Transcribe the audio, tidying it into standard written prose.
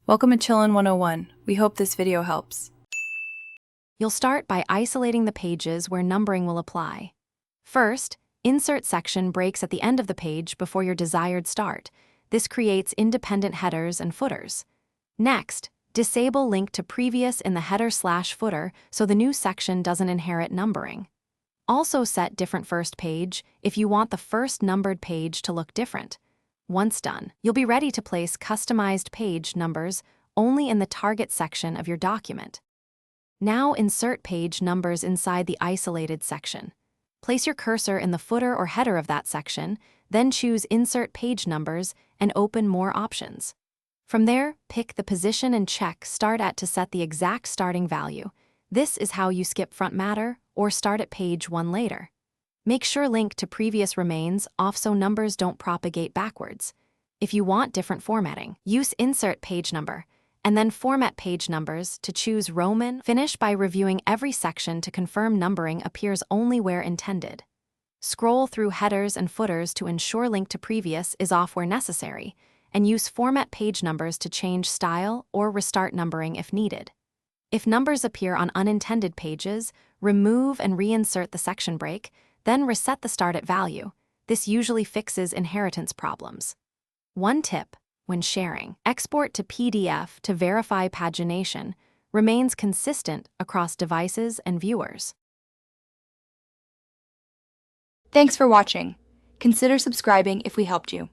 Welcome to Chillin' 101. We hope this video helps. You'll start by isolating the pages where numbering will apply. First, insert section breaks at the end of the page before your desired start. This creates independent headers and footers. Next, disable link to previous in the header/footer so the new section doesn't inherit numbering. Also set different first page if you want the first numbered page to look different. Once done, you'll be ready to place customized page numbers only in the target section of your document. Now insert page numbers inside the isolated section. Place your cursor in the footer or header of that section, then choose Insert Page Numbers and open More Options. From there, pick the position and check Start At to set the exact starting value. This is how you skip front matter or start at page 1 later. Make sure link to previous remains off so numbers don't propagate backwards. If you want different formatting, use Insert Page Number, and then format page numbers to choose Roman. Finish by reviewing every section to confirm numbering appears only where intended. Scroll through headers and footers to ensure link to previous is off where necessary, and use format page numbers to change style or restart numbering if needed. If numbers appear on unintended pages, remove and reinsert the section break, then reset the start at value. This usually fixes inheritance problems. One tip: when sharing, export to PDF to verify pagination remains consistent across devices and viewers. Thanks for watching. Consider subscribing if we helped you.